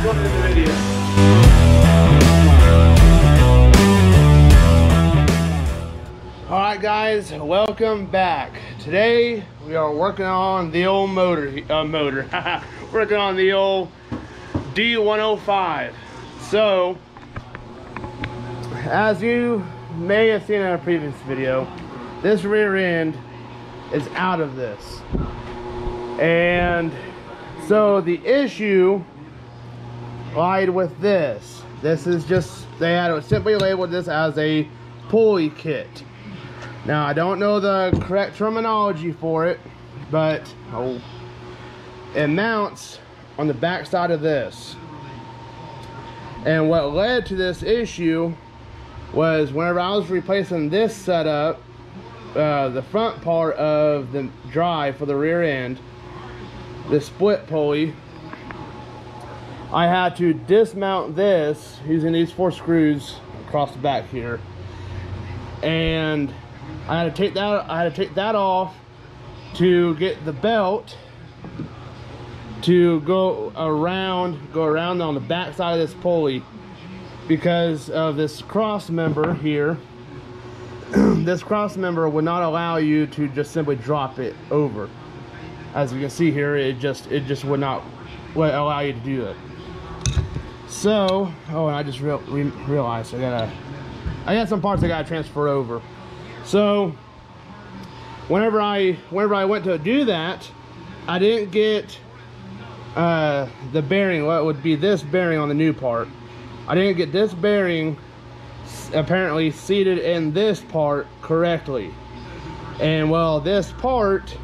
Welcome to the video. Alright guys, welcome back. Today we are working on the old motor. Working on the old D100. So, as you may have seen in a previous video, this rear end is out of this. And so the issue lied with this. This is just, they had simply labeled this as a pulley kit. Now I don't know the correct terminology for it, but it mounts on the back side of this. And what led to this issue was whenever I was replacing this setup, the front part of the drive for the rear end, the split pulley, I had to dismount this using these 4 screws across the back here, and I had to take that off to get the belt to go around on the back side of this pulley because of this cross member here. This cross member would not allow you to just simply drop it over. As you can see here, it just would not allow you to do it. So, and I just realized I got some parts I gotta transfer over. So, whenever I went to do that, I didn't get the bearing, what would be this bearing on the new part. I didn't get this bearing apparently seated in this part correctly. And well, this part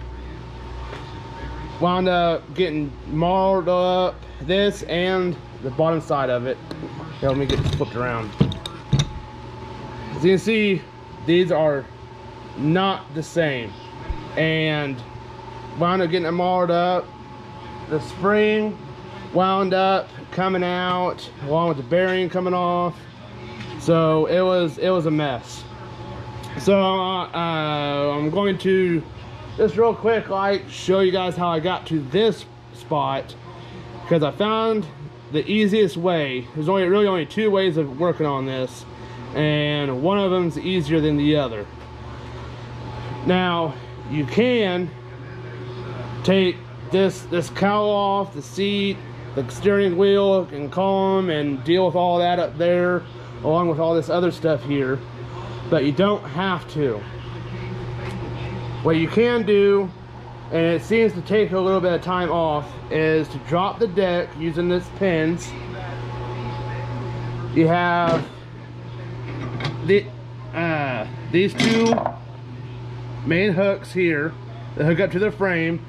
wound up getting marred up, this and the bottom side of it. Here, let me get this flipped around. As you can see, these are not the same, and wound up getting it marred up. The spring wound up coming out along with the bearing coming off, so it was a mess. So I'm going to just real quick show you guys how I got to this spot, because I found the easiest way. There's really only 2 ways of working on this, and one of them's easier than the other. Now you can take this cowl off the seat, the steering wheel and column, and deal with all that up there along with all this other stuff here, but you don't have to. What you can do, and it seems to take a little bit of time off, is to drop the deck using these pins. You have these 2 main hooks here that hook up to the frame,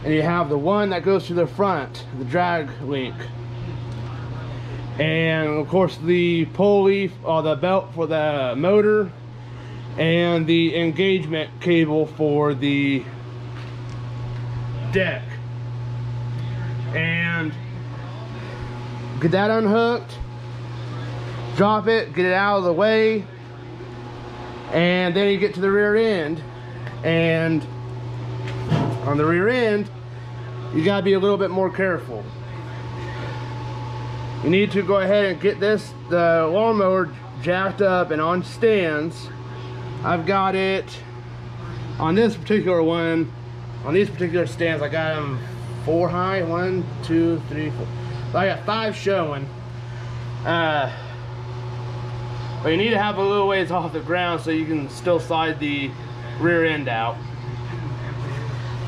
and you have the one that goes to the front, the drag link, and of course the pulley or the belt for the motor, and the engagement cable for the deck. And get that unhooked, drop it, get it out of the way, and then you get to the rear end. And on the rear end, you gotta be a little bit more careful. You need to go ahead and get the lawnmower jacked up and on stands. I've got it on this particular one, on these particular stands. I got them 4 high, 1, 2, 3, 4. So I got 5 showing. But you need to have a little ways off the ground so you can still slide the rear end out.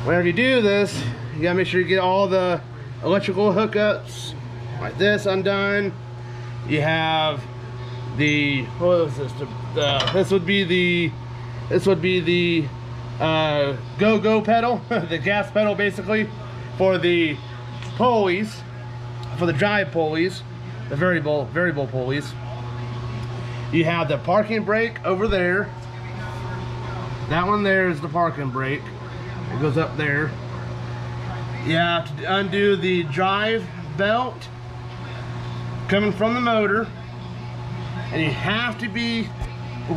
Whenever you do this, you gotta make sure you get all the electrical hookups like this undone. You have the, what is this? This would be the go-go pedal, the gas pedal basically, for the pulleys, for the drive pulleys, the variable pulleys. You have the parking brake over there. That one there is the parking brake. It goes up there. You have to undo the drive belt coming from the motor, and you have to be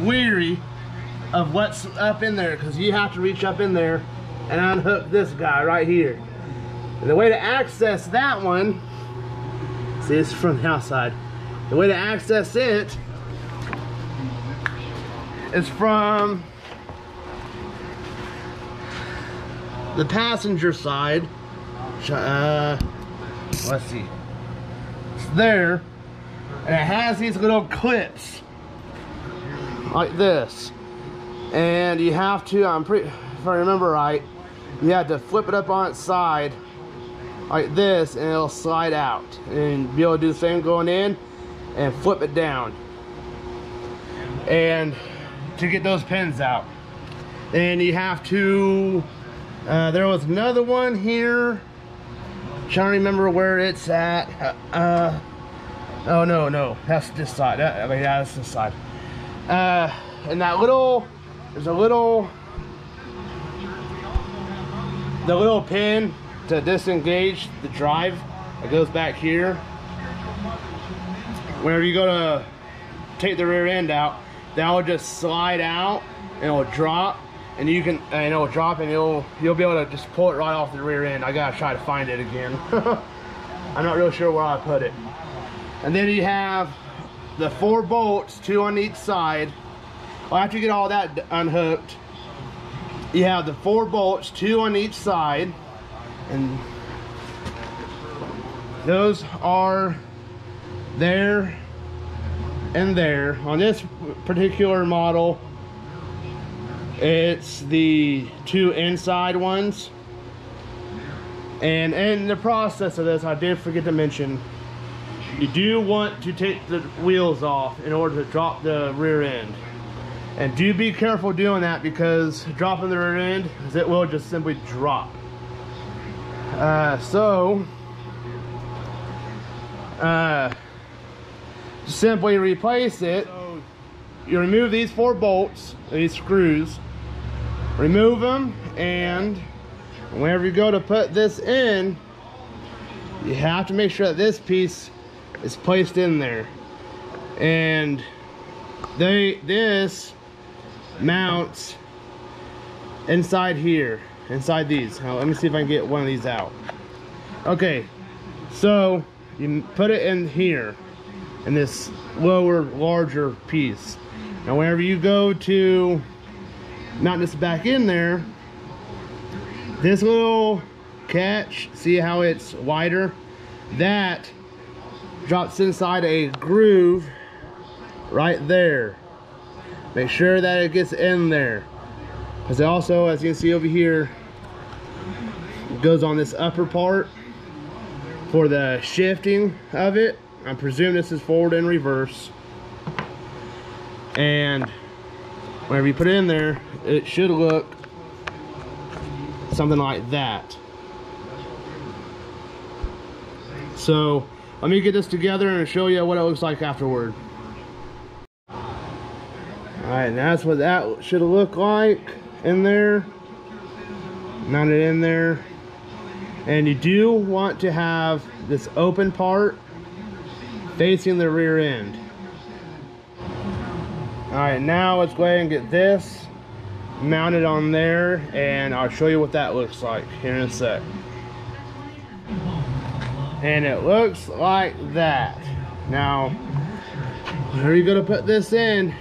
weary of what's up in there, because you have to reach up in there and unhook this guy right here. And the way to access that one, See, it's from the outside. The way to access it is from the passenger side. Let's see. It's there, and it has these little clips like this. And you have to, if I remember right, you have to flip it up on its side like this, and it'll slide out. And be able to do the same going in and flip it down. And to get those pins out. And you have to, there was another one here. I'm trying to remember where it's at. Oh no, that's this side. Yeah, that's this side. And that little, there's a little, the little pin to disengage the drive that goes back here. Whenever you go to take the rear end out, that will just slide out and it'll drop, and you can, and it'll drop, and you'll be able to just pull it right off the rear end. I gotta try to find it again. I'm not really sure where I put it. And then you have the 4 bolts, 2 on each side. Well, after you get all that unhooked, you have the 4 bolts, 2 on each side, and those are there and there. On this particular model, it's the 2 inside ones. And in the process of this, I did forget to mention, you do want to take the wheels off in order to drop the rear end. And do be careful doing that, because dropping the rear end, it will just simply drop. Simply replace it. So you remove these 4 bolts, these screws, remove them, and whenever you go to put this in, you have to make sure that this piece is placed in there. And this mounts inside here, inside these. Now let me see if I can get one of these out. Okay, so you put it in here, in this lower, larger piece. Now whenever you go to mount this back in there, this little catch, see how it's wider? That drops inside a groove right there. Make sure that it gets in there, because it also, as you can see over here, it goes on this upper part for the shifting of it. I presume this is forward and reverse. And whenever you put it in there, it should look something like that. So let me get this together and show you what it looks like afterward. Alright, and that's what that should look like in there. Mounted in there. And you do want to have this open part facing the rear end. Alright, now let's go ahead and get this mounted on there, and I'll show you what that looks like here in a sec. And it looks like that. Now, whenever you're going to put this in,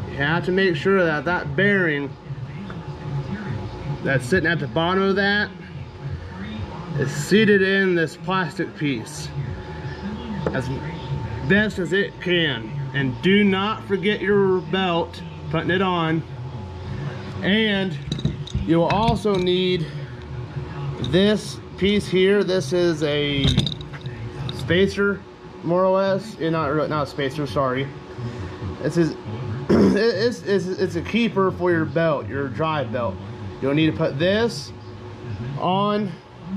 you have to make sure that that bearing that's sitting at the bottom of that is seated in this plastic piece as best as it can. And do not forget your belt, putting it on. And you will also need this piece here. This is a spacer, more or less. Not a spacer, sorry. This is it's a keeper for your belt, your drive belt. You'll need to put this on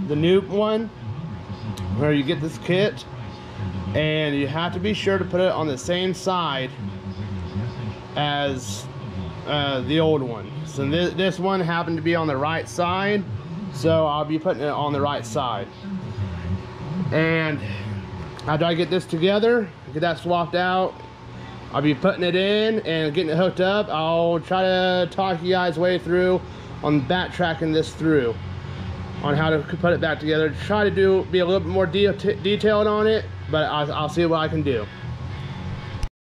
the new one where you get this kit, and you have to be sure to put it on the same side as the old one. So this one happened to be on the right side, so I'll be putting it on the right side. And after I get this together, get that swapped out, I'll be putting it in and getting it hooked up. I'll try to talk you guys way through on backtracking this through. on how to put it back together. Try to be a little bit more detailed on it, but I'll see what I can do.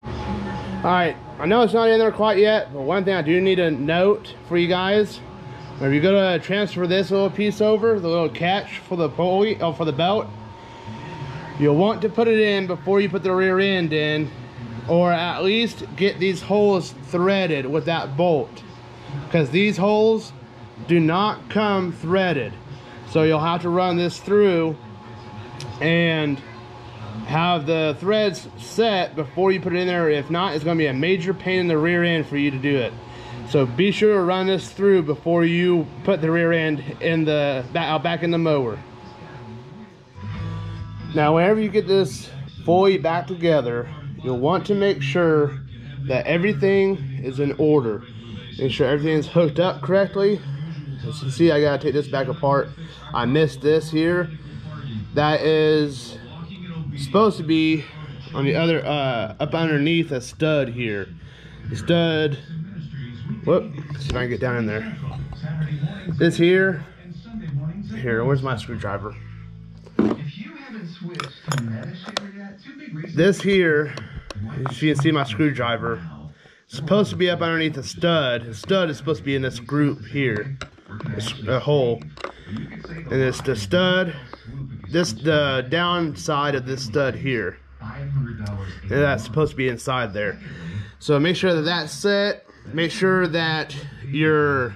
Alright, I know it's not in there quite yet, but one thing I do need to note for you guys, if you're going to transfer this little piece over, the little catch for the pulley, or for the belt, you'll want to put it in before you put the rear end in, or at least get these holes threaded with that bolt, because these holes do not come threaded. So you'll have to run this through and have the threads set before you put it in there. If not, it's going to be a major pain in the rear end for you to do it. So be sure to run this through before you put the rear end in the back in the mower. Now whenever you get this fully back together, you'll want to make sure that everything is in order. Make sure everything's hooked up correctly. As you see, I gotta take this back apart. I missed this here. That is supposed to be on the other up underneath a stud here. The stud, whoop, let's see if I can get down in there. This here, where's my screwdriver? This here, as you can see, my screwdriver is supposed to be up underneath the stud. The stud is supposed to be in this group here, this hole. And it's the stud, the downside of this stud here. And that's supposed to be inside there. So make sure that that's set. Make sure that your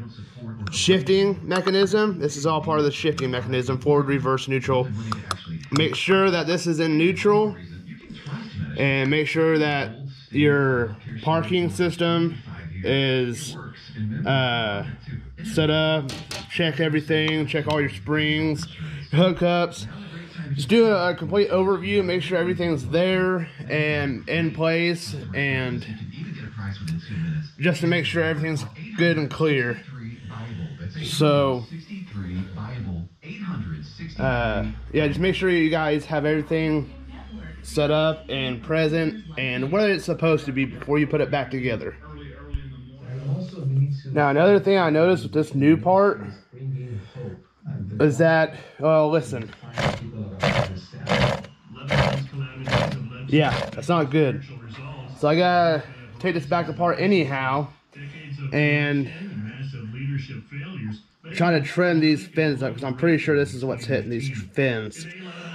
shifting mechanism, this is all part of the shifting mechanism, forward, reverse, neutral. Make sure that this is in neutral, and make sure that your parking system is set up. Check everything, check all your springs, hookups. Just do a complete overview, make sure everything's there and in place, and just to make sure everything's good and clear. So yeah, just make sure you guys have everything set up and present and where it's supposed to be before you put it back together. Now another thing I noticed with this new part is that, well, listen, yeah, that's not good. So I gotta take this back apart anyhow and try to trim these fins up, because I'm pretty sure this is what's hitting these fins.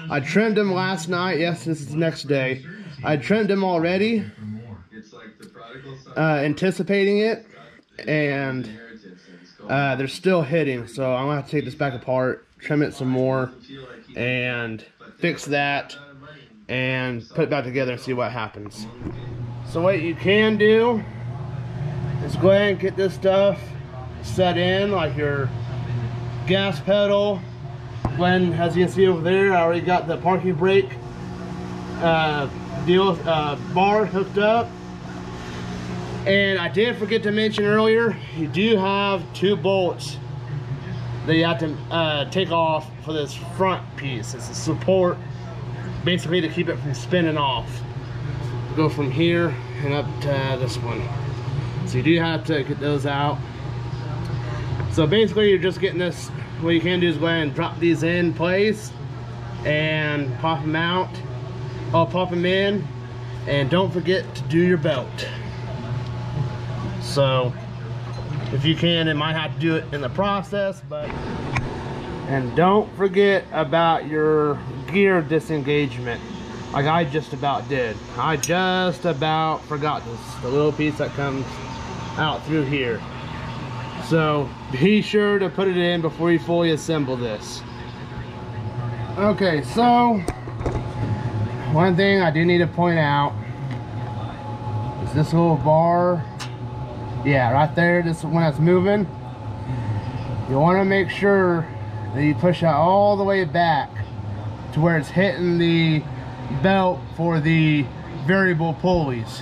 I trimmed them last night. Yes, this is the next day. I trimmed them already, anticipating it, and they're still hitting. So I'm gonna have to take this back apart, trim it some more, and fix that, and put it back together and see what happens. So what you can do is go ahead and get this stuff set in, like your gas pedal. When, as you can see over there, I already got the parking brake bar hooked up. And I did forget to mention earlier, you do have 2 bolts that you have to take off for this front piece. It's a support, basically to keep it from spinning off. Go from here and up to this one. So you do have to get those out. So basically you're just getting this, what you can do is go ahead and drop these in place and pop them out. I'll pop them in, and don't forget to do your belt. So if you can, it might have to do it in the process, but, and don't forget about your gear disengagement, like I just about did. I just about forgot this, the little piece that comes out through here. So be sure to put it in before you fully assemble this. Okay, so one thing I do need to point out is this little bar. Yeah, right there, this when it's moving, you want to make sure that you push it all the way back to where it's hitting the belt for the variable pulleys,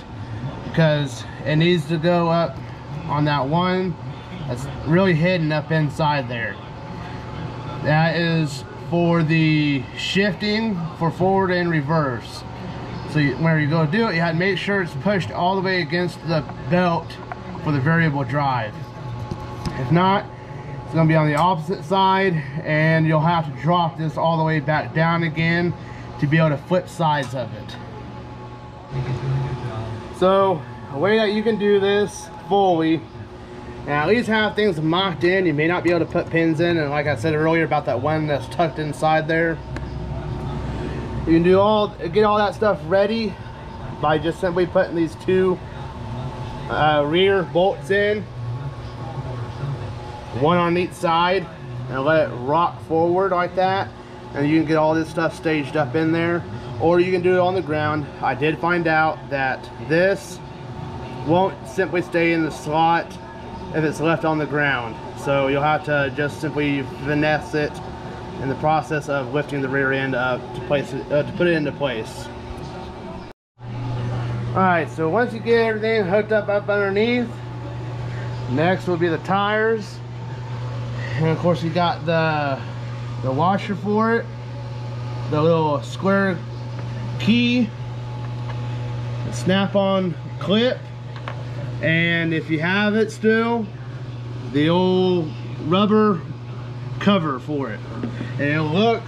because it needs to go up on that one that's really hidden up inside there. That is for the shifting for forward and reverse. So when you go do it, you have to make sure it's pushed all the way against the belt for the variable drive. If not, It's going to be on the opposite side, and you'll have to drop this all the way back down again to be able to flip sides of it. So a way that you can do this fully, and at least have things mocked in. You may not be able to put pins in, and like I said earlier about that one that's tucked inside there, you can get all that stuff ready by just simply putting these two rear bolts in, one on each side, and let it rock forward like that, and you can get all this stuff staged up in there. Or you can do it on the ground. I did find out that this won't simply stay in the slot if it's left on the ground, so you'll have to just simply finesse it in the process of lifting the rear end up to place it, to put it into place. Alright, so once you get everything hooked up underneath, next will be the tires. And of course you got the washer for it, the little square key, the snap-on clip, and if you have it still, the old rubber cover for it. And it'll look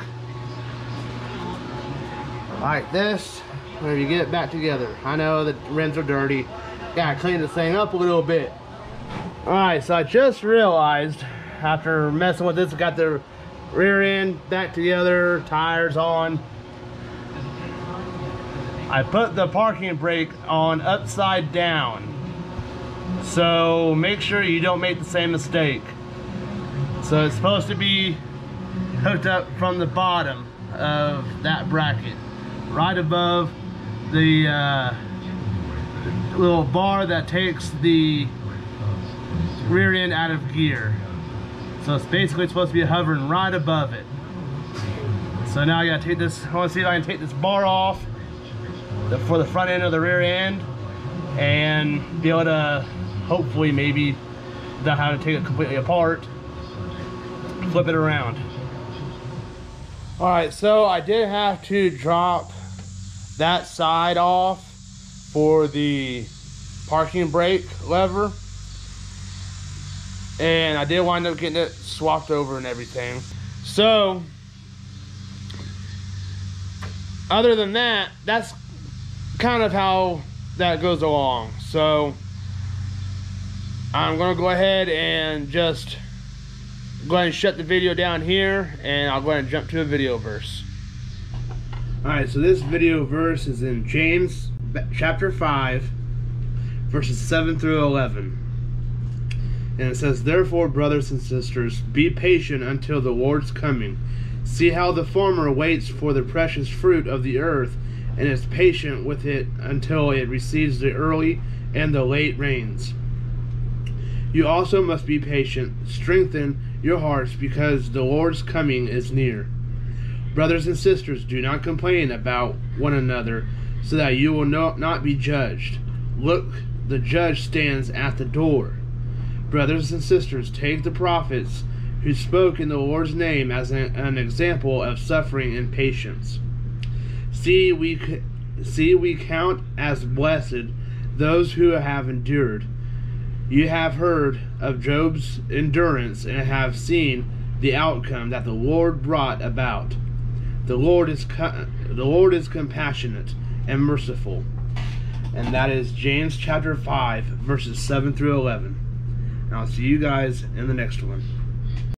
like this when you get it back together. I know the rims are dirty, gotta clean this thing up a little bit. Alright, so I just realized after messing with this, I got the rear end back together, tires on. I put the parking brake on upside down, so make sure you don't make the same mistake. So it's supposed to be hooked up from the bottom of that bracket, right above the little bar that takes the rear end out of gear. So it's basically supposed to be hovering right above it. So now I gotta take this, I wanna see if I can take this bar off for the front end of the rear end and be able to hopefully maybe not have to take it completely apart, flip it around. Alright, so I did have to drop that side off for the parking brake lever, and I did wind up getting it swapped over and everything. So other than that, that's kind of how that goes along. So I'm gonna go ahead and just go ahead and shut the video down here, and I'll go ahead and jump to a video verse. Alright, so this video verse is in James chapter 5 verses 7 through 11, and it says, "Therefore, brothers and sisters, be patient until the Lord's coming. See how the farmer waits for the precious fruit of the earth, and is patient with it until it receives the early and the late rains. You also must be patient. Strengthen your hearts, because the Lord's coming is near. Brothers and sisters, do not complain about one another, so that you will not be judged. Look, the judge stands at the door. Brothers and sisters, take the prophets who spoke in the Lord's name as an example of suffering and patience. See, we count as blessed those who have endured. You have heard of Job's endurance and have seen the outcome that the Lord brought about. The Lord is compassionate and merciful." And that is James chapter 5 verses 7 through 11. And I'll see you guys in the next one.